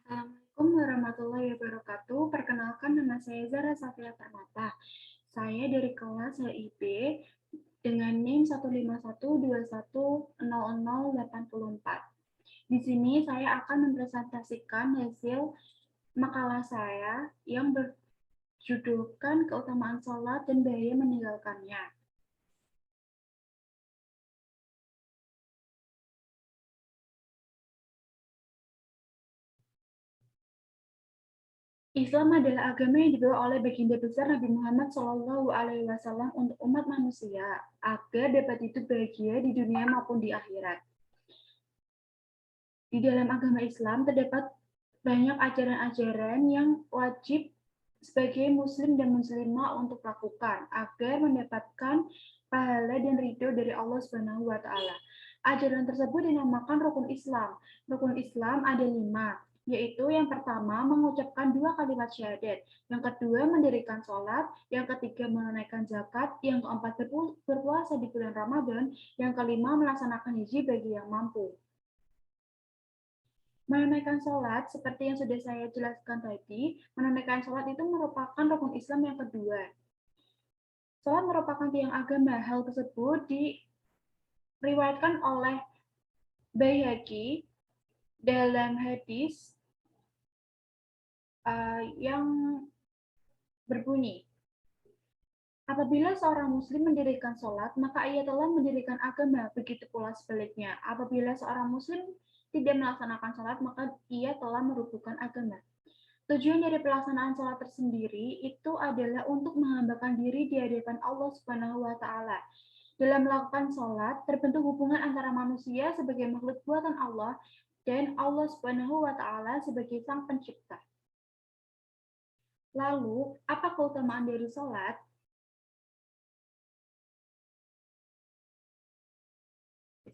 Assalamualaikum warahmatullahi wabarakatuh. Perkenalkan, nama saya Zara Safia Permata. Saya dari kelas HIB dengan NIM 151210084. Di sini saya akan mempresentasikan hasil makalah saya yang berjudulkan keutamaan sholat dan bahaya meninggalkannya. Islam adalah agama yang dibawa oleh baginda besar Nabi Muhammad SAW untuk umat manusia agar dapat hidup bahagia di dunia maupun di akhirat. Di dalam agama Islam terdapat banyak ajaran-ajaran yang wajib sebagai muslim dan muslimah untuk lakukan agar mendapatkan pahala dan ridho dari Allah Subhanahu wa taala. Ajaran tersebut dinamakan rukun Islam. Rukun Islam ada 5, yaitu yang pertama mengucapkan 2 kalimat syahadat, yang kedua mendirikan sholat, yang ketiga menunaikan zakat, yang keempat berpuasa di bulan Ramadan, yang kelima melaksanakan haji bagi yang mampu. Menunaikan sholat, seperti yang sudah saya jelaskan tadi, menunaikan sholat itu merupakan rukun Islam yang kedua. Sholat merupakan tiang agama. Hal tersebut diriwayatkan oleh Baihaqi dalam hadis yang berbunyi, apabila seorang muslim mendirikan sholat, maka ia telah mendirikan agama. Begitu pula sebaliknya, apabila seorang muslim tidak melaksanakan sholat, maka ia telah merubuhkan agama. Tujuan dari pelaksanaan sholat tersendiri itu adalah untuk menghambakan diri di hadapan Allah Subhanahu wa taala. Dalam melakukan sholat, terbentuk hubungan antara manusia sebagai makhluk buatan Allah dan Allah Subhanahu wa taala sebagai sang pencipta. Lalu, apa keutamaan dari sholat?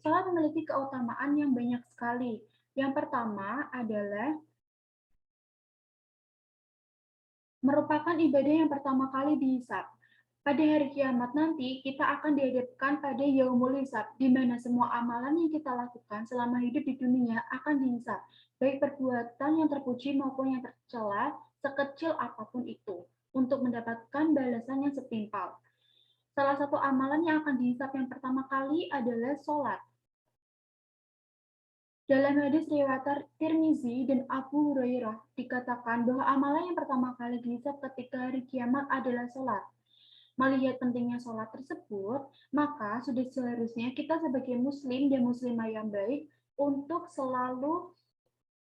Sholat memiliki keutamaan yang banyak sekali. Yang pertama adalah merupakan ibadah yang pertama kali dihisab. Pada hari kiamat nanti, kita akan dihadapkan pada yaumul hisab, di mana semua amalan yang kita lakukan selama hidup di dunia akan dihisab, baik perbuatan yang terpuji maupun yang tercela, sekecil apapun itu, untuk mendapatkan balasan yang setimpal. Salah satu amalan yang akan dihisab yang pertama kali adalah sholat. Dalam hadis riwayat Tirmizi dan Abu Hurairah dikatakan bahwa amalan yang pertama kali dihisab ketika hari kiamat adalah sholat. Melihat pentingnya sholat tersebut, maka sudah seharusnya kita sebagai muslim dan muslimah yang baik untuk selalu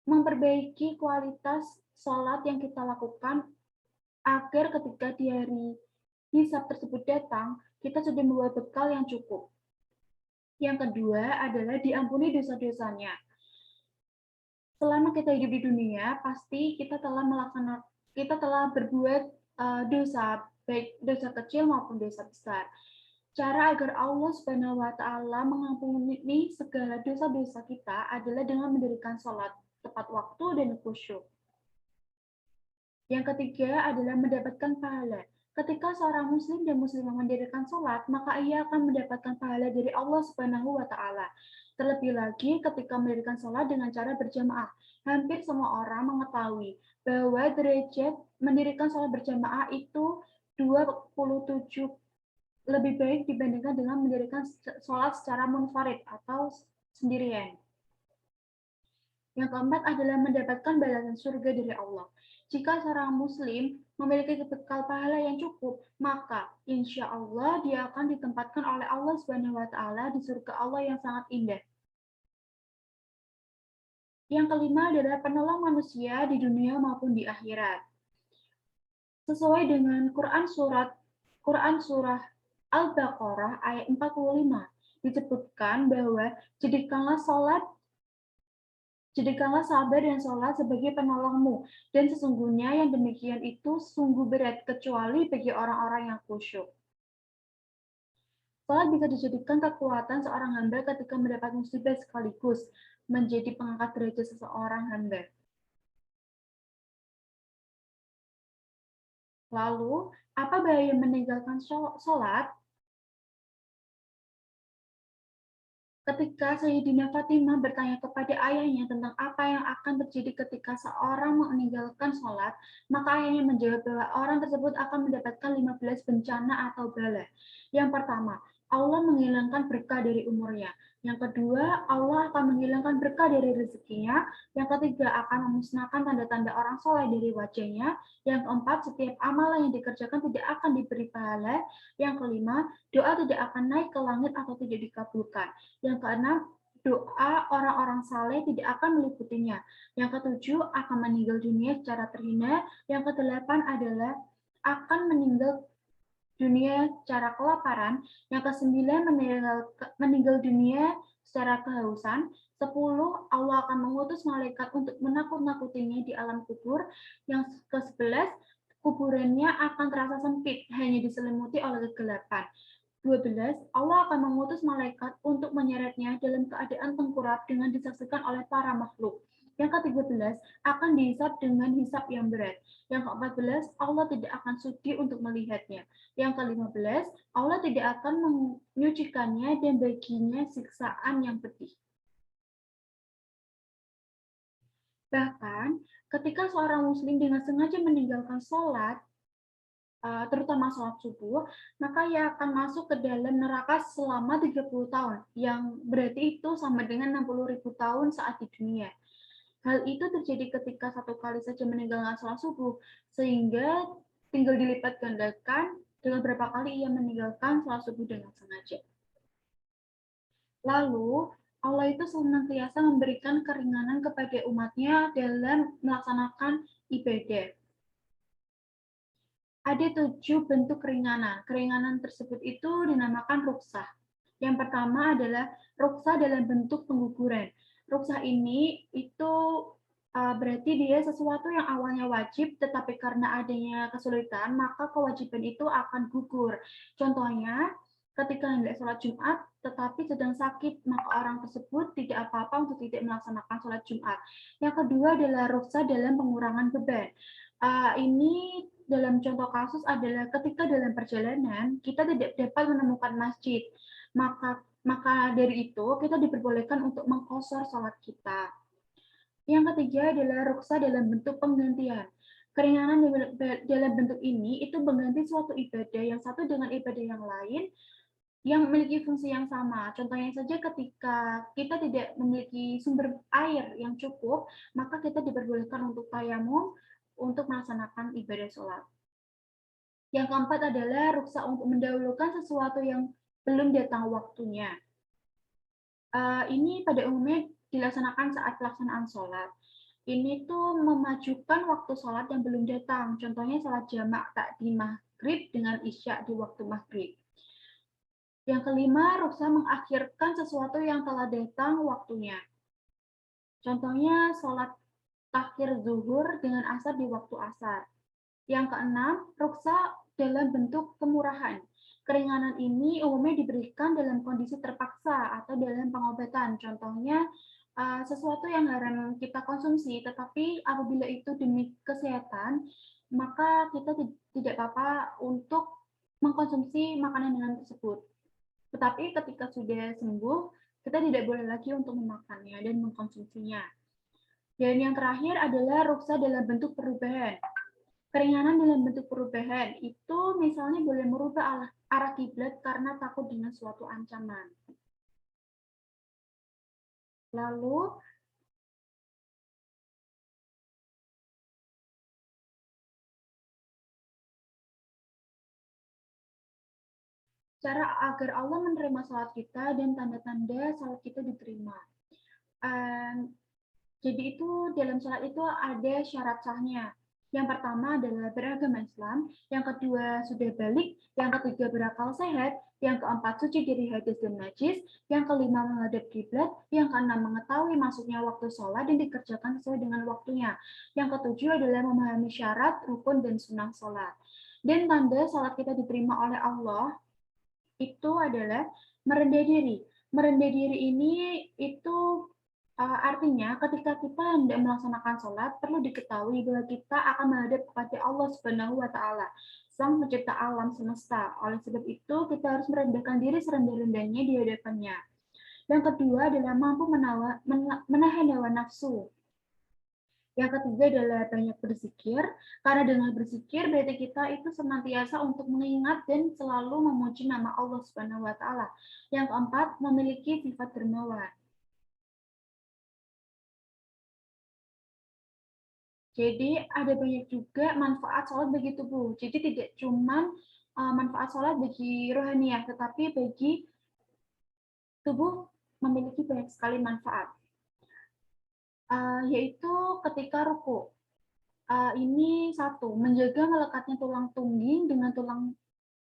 memperbaiki kualitas sholat yang kita lakukan agar ketika di hari hisab tersebut datang, kita sudah membawa bekal yang cukup. Yang kedua adalah diampuni dosa-dosanya. Selama kita hidup di dunia, pasti kita telah berbuat dosa, baik dosa kecil maupun dosa besar. Cara agar Allah Subhanahu wa taala mengampuni segala dosa-dosa kita adalah dengan mendirikan sholat tepat waktu dan khusyuk. Yang ketiga adalah mendapatkan pahala. Ketika seorang muslim dan muslimah mendirikan sholat, maka ia akan mendapatkan pahala dari Allah Subhanahu wa taala. Terlebih lagi ketika mendirikan sholat dengan cara berjamaah. Hampir semua orang mengetahui bahwa derajat mendirikan sholat berjamaah itu 27 lebih baik dibandingkan dengan mendirikan sholat secara munfarid atau sendirian. Yang keempat adalah mendapatkan balasan surga dari Allah. Jika seorang muslim memiliki bekal pahala yang cukup, maka insya Allah dia akan ditempatkan oleh Allah Subhanahu wa taala di surga Allah yang sangat indah. Yang kelima adalah penolong manusia di dunia maupun di akhirat. Sesuai dengan Quran surah Al-Baqarah ayat 45 disebutkan bahwa jadikanlah sabar dan sholat sebagai penolongmu, dan sesungguhnya yang demikian itu sungguh berat, kecuali bagi orang-orang yang khusyuk. Sholat bisa dijadikan kekuatan seorang hamba ketika mendapat musibah sekaligus menjadi pengangkat derajat seseorang hamba. Lalu, apa bahaya meninggalkan sholat? Ketika Sayyidina Fatimah bertanya kepada ayahnya tentang apa yang akan terjadi ketika seorang meninggalkan sholat, maka ayahnya menjawab bahwa orang tersebut akan mendapatkan 15 bencana atau bala. Yang pertama, Allah menghilangkan berkah dari umurnya. Yang kedua, Allah akan menghilangkan berkah dari rezekinya. Yang ketiga, akan memusnahkan tanda-tanda orang soleh dari wajahnya. Yang keempat, setiap amalan yang dikerjakan tidak akan diberi pahala. Yang kelima, doa tidak akan naik ke langit atau tidak dikabulkan. Yang keenam, doa orang-orang saleh tidak akan meliputinya. Yang ketujuh, akan meninggal dunia secara terhina. Yang kedelapan adalah akan meninggal dunia secara kelaparan. Yang kesembilan, meninggal dunia secara kehausan. 10, Allah akan mengutus malaikat untuk menakut-nakutinya di alam kubur. Yang ke-11, kuburannya akan terasa sempit, hanya diselimuti oleh kegelapan. 12, Allah akan mengutus malaikat untuk menyeretnya dalam keadaan tengkurap dengan disaksikan oleh para makhluk. Yang ke-13, akan dihisap dengan hisap yang berat. Yang ke-14, Allah tidak akan sudi untuk melihatnya. Yang ke-15, Allah tidak akan menyucikannya dan baginya siksaan yang pedih. Bahkan, ketika seorang muslim dengan sengaja meninggalkan sholat, terutama sholat subuh, maka ia akan masuk ke dalam neraka selama 30 tahun, yang berarti itu sama dengan 60.000 tahun saat di dunia. Hal itu terjadi ketika satu kali saja meninggalkan sholat subuh, sehingga tinggal dilipat gandakan dengan berapa kali ia meninggalkan sholat subuh dengan sengaja. Lalu, Allah itu senantiasa memberikan keringanan kepada umatnya dalam melaksanakan ibadah. Ada 7 bentuk keringanan. Keringanan tersebut itu dinamakan ruksah. Yang pertama adalah ruksah dalam bentuk pengguguran. Ruksah ini itu berarti dia sesuatu yang awalnya wajib, tetapi karena adanya kesulitan, maka kewajiban itu akan gugur. Contohnya, ketika hendak sholat Jumat, tetapi sedang sakit, maka orang tersebut tidak apa-apa untuk tidak melaksanakan sholat Jumat. Yang kedua adalah ruksah dalam pengurangan beban. Ini dalam contoh kasus adalah ketika dalam perjalanan kita tidak dapat menemukan masjid, maka dari itu kita diperbolehkan untuk mengqashar sholat kita. Yang ketiga adalah ruksa dalam bentuk penggantian. Keringanan dalam bentuk ini itu mengganti suatu ibadah yang satu dengan ibadah yang lain yang memiliki fungsi yang sama. Contohnya saja ketika kita tidak memiliki sumber air yang cukup, maka kita diperbolehkan untuk tayamum untuk melaksanakan ibadah sholat. Yang keempat adalah ruksa untuk mendahulukan sesuatu yang belum datang waktunya. Ini pada umumnya dilaksanakan saat pelaksanaan sholat. Ini tuh memajukan waktu sholat yang belum datang. Contohnya sholat jamak takdim maghrib dengan isya di waktu maghrib. Yang kelima, ruksa mengakhirkan sesuatu yang telah datang waktunya. Contohnya sholat takhir zuhur dengan asar di waktu asar. Yang keenam, ruksa dalam bentuk kemurahan. Keringanan ini umumnya diberikan dalam kondisi terpaksa atau dalam pengobatan. Contohnya, sesuatu yang haram kita konsumsi, tetapi apabila itu demi kesehatan, maka kita tidak apa-apa untuk mengkonsumsi makanan dengan tersebut. Tetapi ketika sudah sembuh, kita tidak boleh lagi untuk memakannya dan mengkonsumsinya. Dan yang terakhir adalah ruksa dalam bentuk perubahan. Keringanan dalam bentuk perubahan itu misalnya boleh merubah arah kiblat karena takut dengan suatu ancaman. Lalu, cara agar Allah menerima salat kita dan tanda-tanda salat kita diterima. Jadi itu dalam salat itu ada syarat sahnya. Yang pertama adalah beragama Islam, yang kedua sudah balik, yang ketiga berakal sehat, yang keempat suci dari hadas dan najis, yang kelima menghadap kiblat, yang keenam mengetahui masuknya waktu sholat dan dikerjakan sesuai dengan waktunya. Yang ketujuh adalah memahami syarat, rukun, dan sunnah sholat. Dan tanda sholat kita diterima oleh Allah itu adalah merendah diri. Merendah diri ini itu artinya ketika kita hendak melaksanakan sholat, perlu diketahui bahwa kita akan menghadap kepada Allah Subhanahu wa Ta'ala, Sang Pencipta alam semesta. Oleh sebab itu, kita harus merendahkan diri serendah-rendahnya di hadapannya. Yang kedua adalah mampu menahan hawa nafsu. Yang ketiga adalah banyak berzikir, karena dengan berzikir berarti kita itu senantiasa untuk mengingat dan selalu memuji nama Allah Subhanahu wa taala. Yang keempat, memiliki sifat dermawan. Jadi ada banyak juga manfaat sholat bagi tubuh. Jadi tidak cuma manfaat sholat bagi rohaniah, tetapi bagi tubuh memiliki banyak sekali manfaat. Yaitu ketika ruku. Ini satu, menjaga melekatnya tulang tungging dengan tulang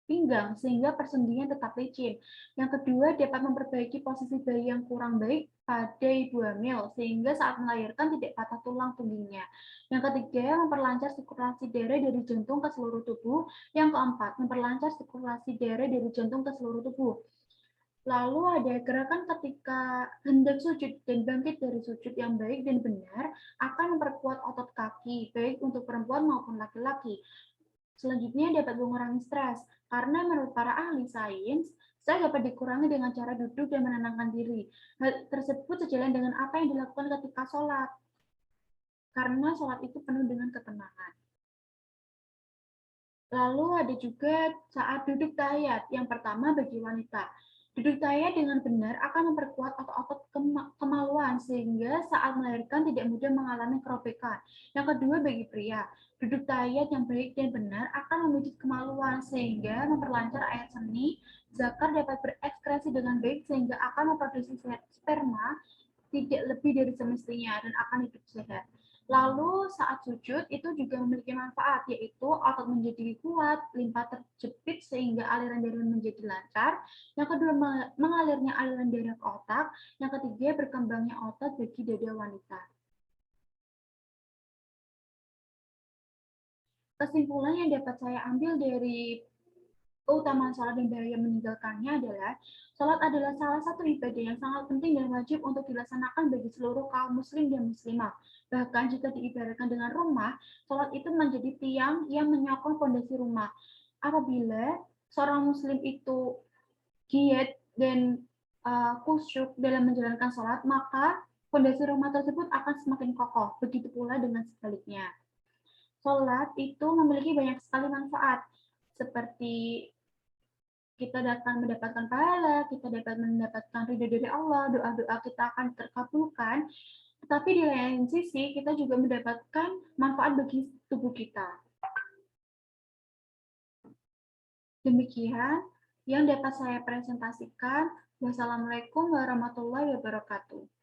pinggang sehingga persendian tetap licin. Yang kedua, dapat memperbaiki posisi bayi yang kurang baik pada ibu hamil sehingga saat melahirkan tidak patah tulang tunggingnya. Yang ketiga, memperlancar sirkulasi darah dari jantung ke seluruh tubuh. Yang keempat, memperlancar sirkulasi darah dari jantung ke seluruh tubuh. Lalu ada gerakan ketika hendak sujud dan bangkit dari sujud yang baik dan benar akan memperkuat otot kaki, baik untuk perempuan maupun laki-laki. Selanjutnya dapat mengurangi stres, karena menurut para ahli sains, stres dapat dikurangi dengan cara duduk dan menenangkan diri. Hal tersebut sejalan dengan apa yang dilakukan ketika sholat, karena sholat itu penuh dengan ketenangan. Lalu ada juga saat duduk tahiyat. Yang pertama bagi wanita. Duduk tahiyat dengan benar akan memperkuat otot-otot kemaluan sehingga saat melahirkan tidak mudah mengalami kerobekan. Yang kedua bagi pria. Duduk tahiyat yang baik dan benar akan memijit kemaluan sehingga memperlancar air seni. Zakar dapat berekskresi dengan baik sehingga akan memproduksi sperma tidak lebih dari semestinya dan akan hidup sehat. Lalu saat sujud itu juga memiliki manfaat, yaitu otot menjadi kuat, limpa terjepit sehingga aliran darah menjadi lancar. Yang kedua, mengalirnya aliran darah ke otak. Yang ketiga, berkembangnya otot bagi dada wanita. Kesimpulan yang dapat saya ambil dari keutamaan sholat dan bahaya meninggalkannya adalah sholat adalah salah satu ibadah yang sangat penting dan wajib untuk dilaksanakan bagi seluruh kaum muslim dan muslimah. Bahkan jika diibaratkan dengan rumah, sholat itu menjadi tiang yang menyokong fondasi rumah. Apabila seorang muslim itu giat dan khusyuk dalam menjalankan sholat, maka fondasi rumah tersebut akan semakin kokoh. Begitu pula dengan sebaliknya. Sholat itu memiliki banyak sekali manfaat, seperti kita akan mendapatkan pahala, kita dapat mendapatkan ridho dari Allah, doa-doa kita akan terkabulkan. Tetapi di lain sisi, kita juga mendapatkan manfaat bagi tubuh kita. Demikian yang dapat saya presentasikan. Wassalamualaikum warahmatullahi wabarakatuh.